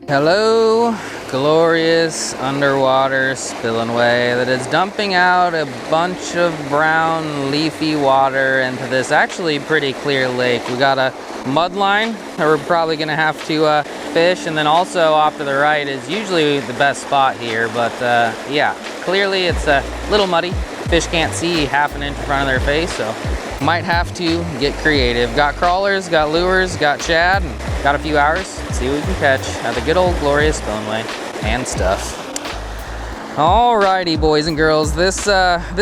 Hello, glorious underwater spillway that is dumping out a bunch of brown leafy water into this actually pretty clear lake. We got a mud line that we're probably gonna have to fish, and then also off to the right is usually the best spot here, but yeah, clearly it's a little muddy. Fish can't see half an inch in front of their face, so might have to get creative. Got crawlers, got lures, got shad, and got a few hours. See what we can catch at the good old glorious Spillway and stuff. Alrighty, boys and girls, this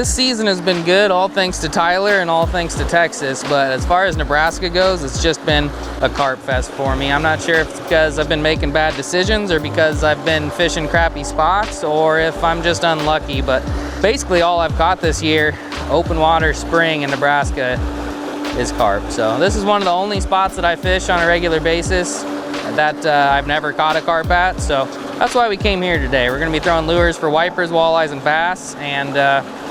season has been good, all thanks to Tyler and all thanks to Texas, but as far as Nebraska goes, it's just been a carp fest for me. I'm not sure if it's because I've been making bad decisions or because I've been fishing crappy spots or if I'm just unlucky, but basically all I've caught this year, open water spring in Nebraska, is carp. So this is one of the only spots that I fish on a regular basis that I've never caught a carp at, so that's why we came here today. We're gonna be throwing lures for wipers, walleyes, and bass, and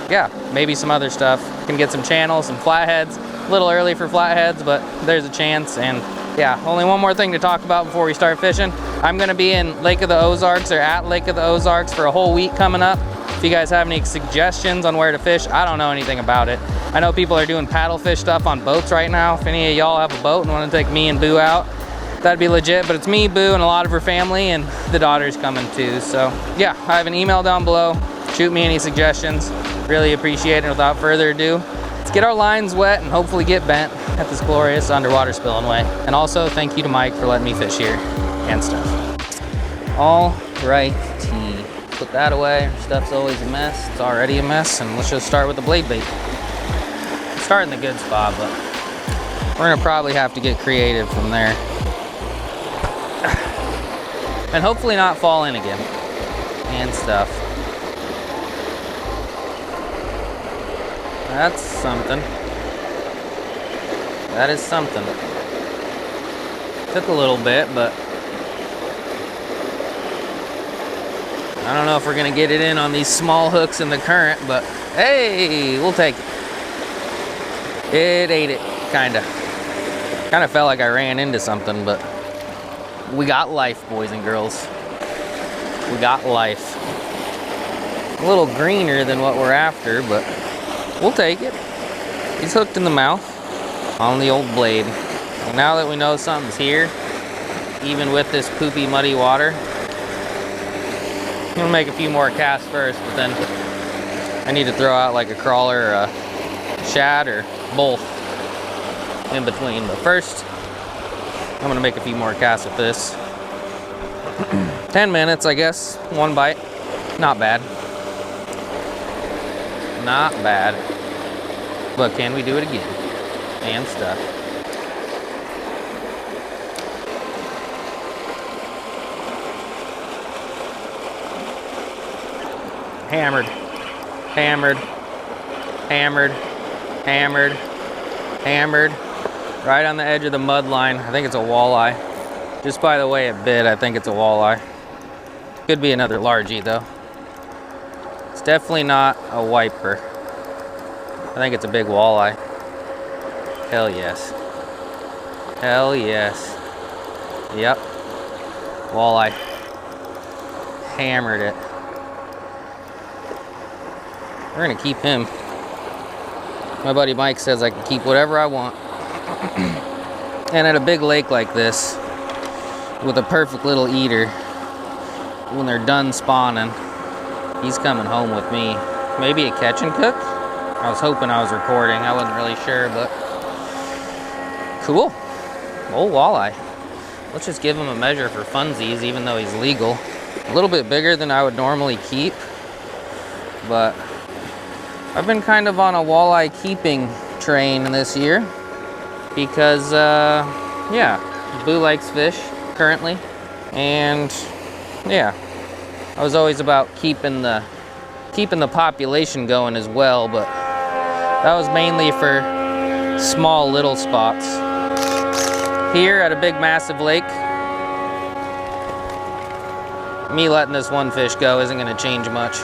yeah, maybe some other stuff. Can get some channels, some flatheads. A little early for flatheads, but there's a chance. And yeah, only one more thing to talk about before we start fishing. I'm gonna be in Lake of the Ozarks, or at Lake of the Ozarks, for a whole week coming up. If you guys have any suggestions on where to fish, I don't know anything about it. I know people are doing paddle fish stuff on boats right now. If any of y'all have a boat and want to take me and Boo out, that'd be legit, but it's me, Boo, and a lot of her family, and the daughter's coming too. So yeah, I have an email down below. Shoot me any suggestions. Really appreciate it. Without further ado, let's get our lines wet and hopefully get bent at this glorious underwater spillway. And also thank you to Mike for letting me fish here and stuff. All right, put that away. Our stuff's always a mess. It's already a mess, and let's just start with the blade bait. Start in the good spot, but we're gonna probably have to get creative from there. And hopefully not fall in again and stuff. That's something. That is something. Took a little bit, but I don't know if we're gonna get it in on these small hooks in the current, but hey, we'll take it. It ate it, kinda. Kinda felt like I ran into something, but we got life, boys and girls. We got life. A little greener than what we're after, but we'll take it. He's hooked in the mouth on the old blade. And now that we know something's here, even with this poopy, muddy water, I'm gonna make a few more casts first, but then I need to throw out like a crawler or a shad or both in between. But first, I'm gonna make a few more casts with this. 10 minutes, I guess, one bite. Not bad. Not bad. But can we do it again? And stuff. Hammered. Hammered. Hammered. Hammered. Hammered. Right on the edge of the mud line. I think it's a walleye. Just by the way it bit, I think it's a walleye. Could be another largie though. It's definitely not a wiper. I think it's a big walleye. Hell yes. Hell yes. Yep. Walleye. Hammered it. We're gonna keep him. My buddy Mike says I can keep whatever I want. And at a big lake like this, with a perfect little eater, when they're done spawning, he's coming home with me. Maybe a catch and cook? I was hoping I was recording. I wasn't really sure, but cool. Old walleye. Let's just give him a measure for funsies, even though he's legal. A little bit bigger than I would normally keep, but I've been kind of on a walleye keeping train this year because, yeah, Boo likes fish currently, and yeah, I was always about keeping the population going as well, but that was mainly for small little spots. Here at a big massive lake, me letting this one fish go isn't going to change much.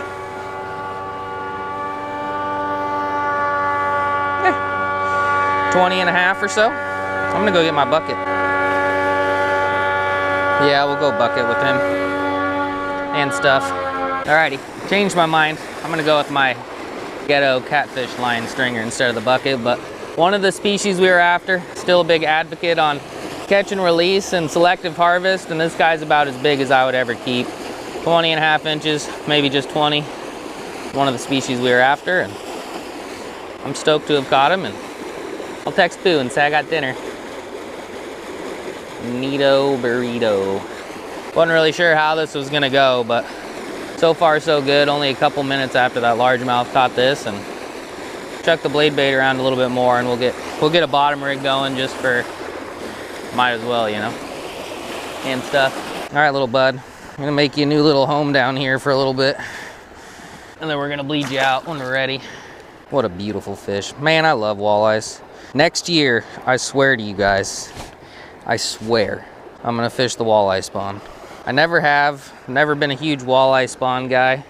20 and a half or so. I'm gonna go get my bucket. Yeah, we'll go bucket with him and stuff. Alrighty, changed my mind. I'm gonna go with my ghetto catfish line stringer instead of the bucket, but one of the species we were after, still a big advocate on catch and release and selective harvest, and this guy's about as big as I would ever keep. 20.5 inches, maybe just 20. One of the species we were after, and I'm stoked to have caught him, and I'll text Boo and say I got dinner. Neato burrito. Wasn't really sure how this was gonna go, but so far so good. Only a couple minutes after that largemouth caught this, and chuck the blade bait around a little bit more, and we'll get a bottom rig going just for, might as well, you know, and stuff. All right, little bud, I'm gonna make you a new little home down here for a little bit, and then we're gonna bleed you out when we're ready. What a beautiful fish. Man, I love walleyes. Next year, I swear to you guys, I swear, I'm gonna fish the walleye spawn. I never have, never been a huge walleye spawn guy.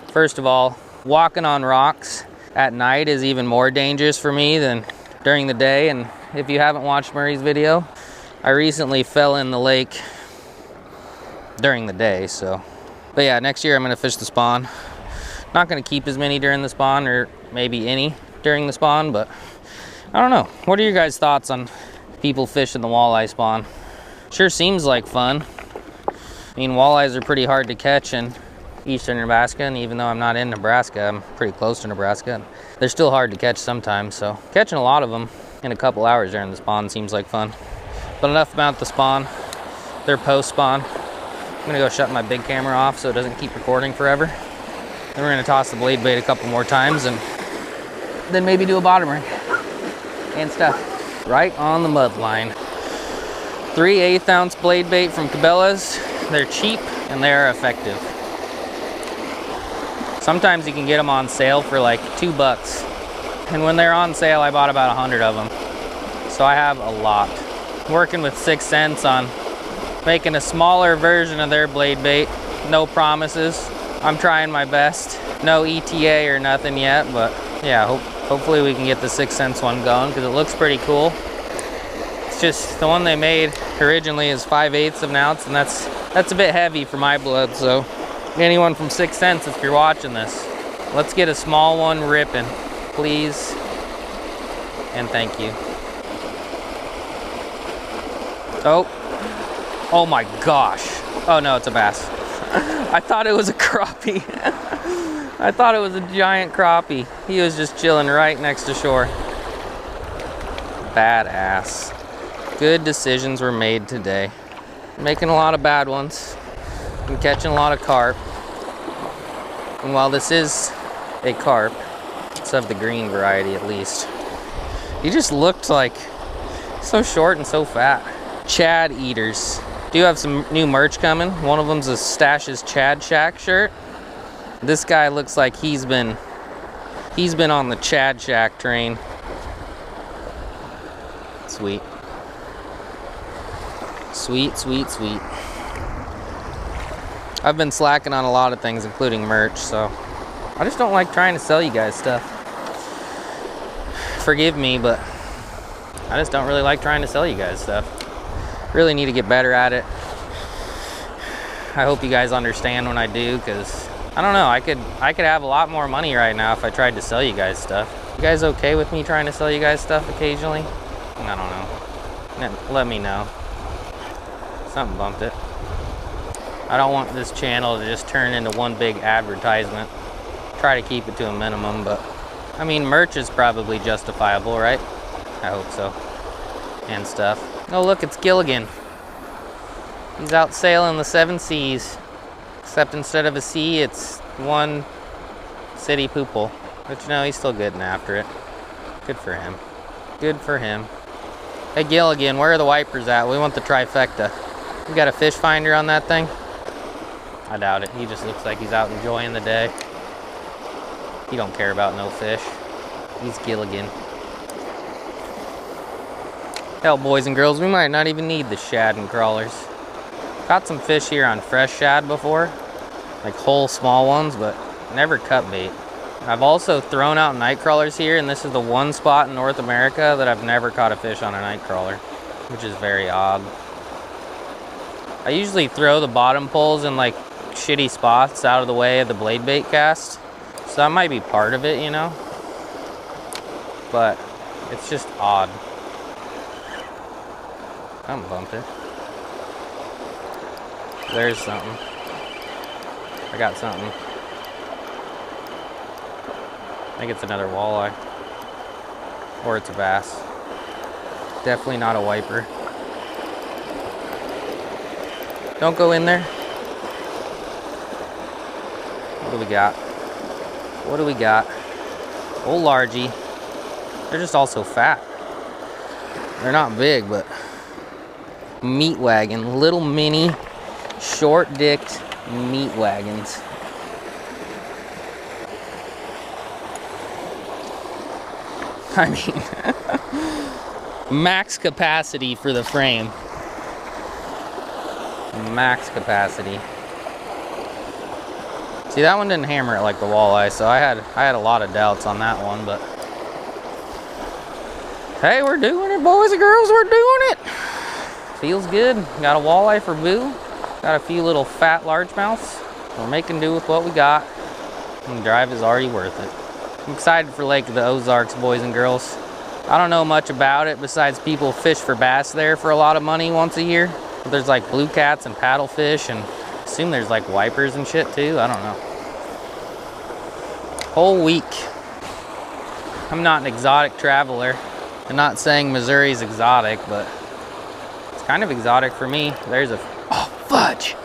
First of all, walking on rocks at night is even more dangerous for me than during the day. And if you haven't watched Murray's video, I recently fell in the lake during the day, so. But yeah, next year I'm gonna fish the spawn. Not gonna keep as many during the spawn, or maybe any during the spawn, but I don't know. What are your guys' thoughts on people fishing the walleye spawn? Sure seems like fun. I mean, walleyes are pretty hard to catch in eastern Nebraska, and even though I'm not in Nebraska, I'm pretty close to Nebraska, and they're still hard to catch sometimes, so catching a lot of them in a couple hours during the spawn seems like fun. But enough about the spawn. They're post spawn. I'm gonna go shut my big camera off so it doesn't keep recording forever. Then we're gonna toss the blade bait a couple more times, and then maybe do a bottom rig and stuff. Right on the mud line. 3/8 ounce blade bait from Cabela's. They're cheap and they are effective. Sometimes you can get them on sale for like $2. And when they're on sale, I bought about 100 of them. So I have a lot. Working with 6 cents on making a smaller version of their blade bait. No promises. I'm trying my best. No ETA or nothing yet, but yeah, hopefully we can get the 6 cents one going because it looks pretty cool. It's just the one they made originally is 5/8 of an ounce, and that's a bit heavy for my blood, so anyone from 6 cents, if you're watching this, let's get a small one ripping, please, and thank you. Oh my gosh. Oh no, it's a bass. I thought it was a crappie. I thought it was a giant crappie. He was just chilling right next to shore. Badass. Good decisions were made today. Making a lot of bad ones. I'm catching a lot of carp. And while this is a carp, it's of the green variety at least, he just looked like so short and so fat. Chad eaters. Do have some new merch coming. One of them's a Stash's Chad Shack shirt. This guy looks like he's been on the Chad Shack train. Sweet. Sweet, sweet, sweet. I've been slacking on a lot of things, including merch, so I just don't like trying to sell you guys stuff. Forgive me, but I just don't really like trying to sell you guys stuff. Really need to get better at it. I hope you guys understand when I do, because I don't know, I could have a lot more money right now if I tried to sell you guys stuff. You guys okay with me trying to sell you guys stuff occasionally? I don't know. Let me know. Something bumped it. I don't want this channel to just turn into one big advertisement. Try to keep it to a minimum, but I mean, merch is probably justifiable, right? I hope so. And stuff. Oh look, it's Gilligan. He's out sailing the 7 seas. Except instead of a sea, it's one city poople. But you know, he's still getting after it. Good for him. Good for him. Hey Gilligan, where are the wipers at? We want the trifecta. You got a fish finder on that thing? I doubt it. He just looks like he's out enjoying the day. He don't care about no fish. He's Gilligan. Hell, boys and girls, we might not even need the shad and crawlers. Caught some fish here on fresh shad before, like whole small ones, but never cut bait. I've also thrown out night crawlers here, and this is the one spot in North America that I've never caught a fish on a night crawler, which is very odd. I usually throw the bottom poles in like shitty spots out of the way of the blade bait cast. So that might be part of it, you know? But it's just odd. I'm bumping. There's something. I got something. I think it's another walleye. Or it's a bass. Definitely not a wiper. Don't go in there. What do we got? What do we got? Old largie. They're just also fat. They're not big, but meat wagon. Little mini, short-dicked meat wagons. I mean, max capacity for the frame. Max capacity. See, that one didn't hammer it like the walleye, so I had a lot of doubts on that one, but hey, we're doing it, boys and girls, we're doing it. Feels good. Got a walleye for Boo. Got a few little fat largemouths. We're making do with what we got. And the drive is already worth it. I'm excited for Lake of the Ozarks, boys and girls. I don't know much about it besides people fish for bass there for a lot of money once a year. But there's like blue cats and paddlefish, and I assume there's like wipers and shit too. I don't know. Whole week. I'm not an exotic traveler. I'm not saying Missouri's exotic, but it's kind of exotic for me. There's a, oh fudge.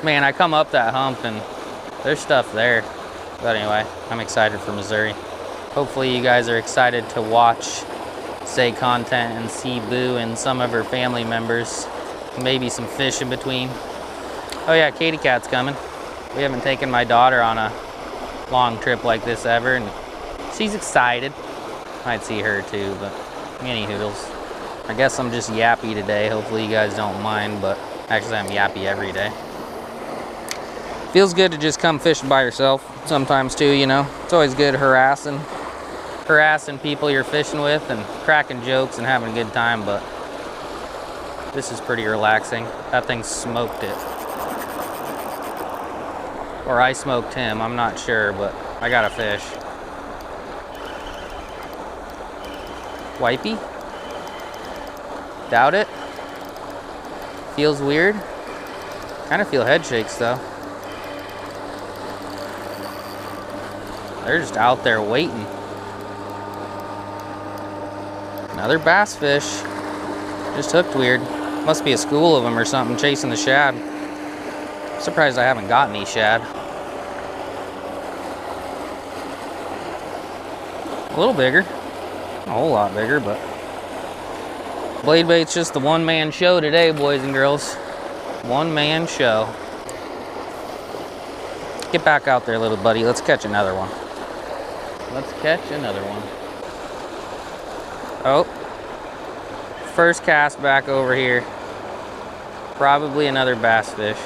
Man, I come up that hump and there's stuff there. But anyway, I'm excited for Missouri. Hopefully you guys are excited to watch Say content and see Boo and some of her family members. Maybe some fish in between. Oh yeah, Katie Cat's coming. We haven't taken my daughter on a long trip like this ever, and she's excited. Might see her too, but any hoodles. I guess I'm just yappy today. Hopefully you guys don't mind, but actually I'm yappy every day. Feels good to just come fishing by yourself sometimes too, you know. It's always good harassing people you're fishing with and cracking jokes and having a good time, but this is pretty relaxing. That thing smoked it. Or I smoked him, I'm not sure, but I got a fish. Wipey? Doubt it. Feels weird. Kind of feel head shakes though. They're just out there waiting. Another bass fish. Just hooked weird. Must be a school of them or something chasing the shad. I'm surprised I haven't got any shad. A little bigger. A whole lot bigger, but blade bait's just the one-man show today, boys and girls. One-man show. Get back out there, little buddy. Let's catch another one. Let's catch another one. Oh. First cast back over here. Probably another bass fish.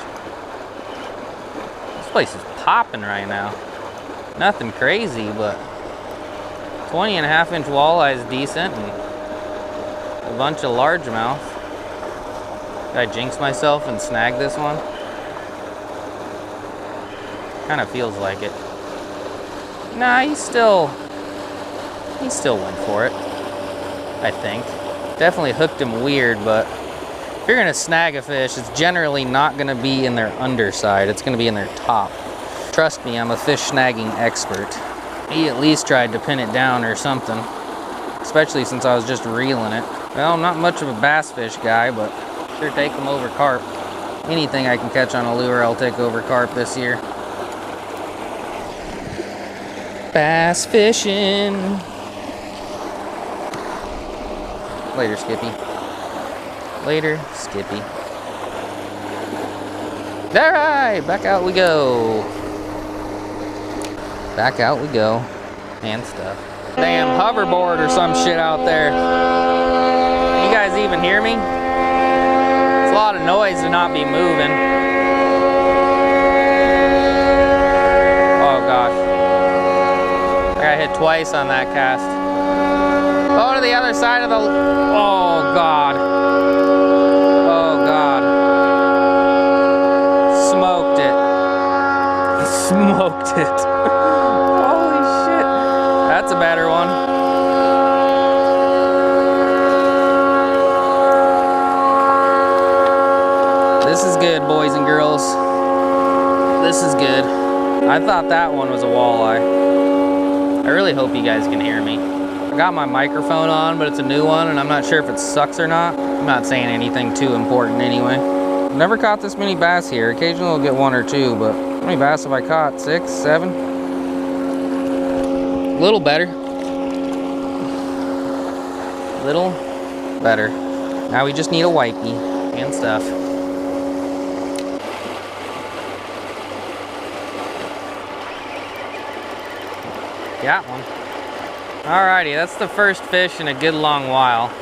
This place is popping right now. Nothing crazy, but 20.5-inch walleye is decent, and a bunch of largemouth. Did I jinx myself and snag this one? Kind of feels like it. Nah, he still went for it, I think. Definitely hooked him weird, but if you're gonna snag a fish, it's generally not gonna be in their underside, it's gonna be in their top. Trust me, I'm a fish snagging expert. He at least tried to pin it down or something, especially since I was just reeling it. Well, I'm not much of a bass fish guy, but sure take them over carp. Anything I can catch on a lure, I'll take over carp this year. Bass fishing. Later, Skippy. Later, Skippy. All right, back out we go. Back out we go. And stuff. Damn hoverboard or some shit out there. You guys even hear me? It's a lot of noise to not be moving. Oh gosh. I got hit twice on that cast. Oh, to the other side of the... Oh, God. Oh, God. This is good, boys and girls. This is good. I thought that one was a walleye. I really hope you guys can hear me. I got my microphone on, but it's a new one, and I'm not sure if it sucks or not. I'm not saying anything too important anyway. I've never caught this many bass here. Occasionally I'll get one or two, but how many bass have I caught? 6, 7? A little better. Little better. Now we just need a wipey and stuff. Got one. Alrighty, that's the first fish in a good long while.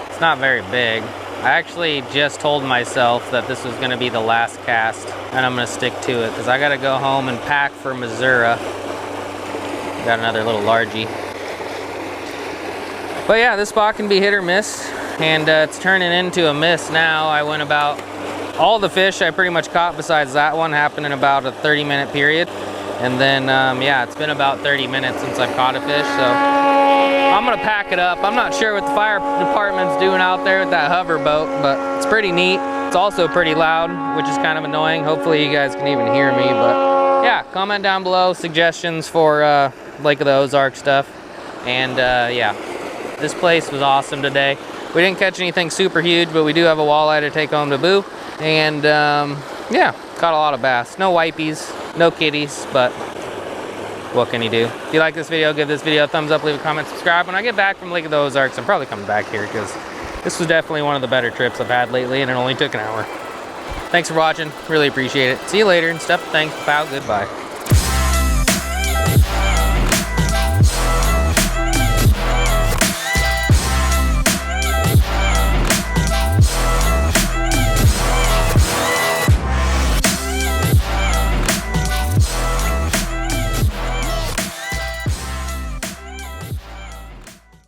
It's not very big. I actually just told myself that this was gonna be the last cast, and I'm gonna stick to it because I gotta go home and pack for Missouri. Got another little largie. But yeah, this spot can be hit or miss, and it's turning into a miss now. I went about, all the fish I pretty much caught besides that one happened in about a 30-minute period. And then, yeah, it's been about 30 minutes since I've caught a fish, so I'm gonna pack it up. I'm not sure what the fire department's doing out there with that hover boat, but it's pretty neat. It's also pretty loud, which is kind of annoying. Hopefully you guys can even hear me, but yeah, comment down below suggestions for Lake of the Ozark stuff. And yeah, this place was awesome today. We didn't catch anything super huge, but we do have a walleye to take home to Boo. And yeah, caught a lot of bass. No wipies, no kitties, but what can you do? If you like this video, give this video a thumbs up, leave a comment, subscribe. When I get back from Lake of the Ozarks, I'm probably coming back here because this was definitely one of the better trips I've had lately, and it only took an hour. Thanks for watching. Really appreciate it. See you later, and stuff. Thanks. Pow. Goodbye.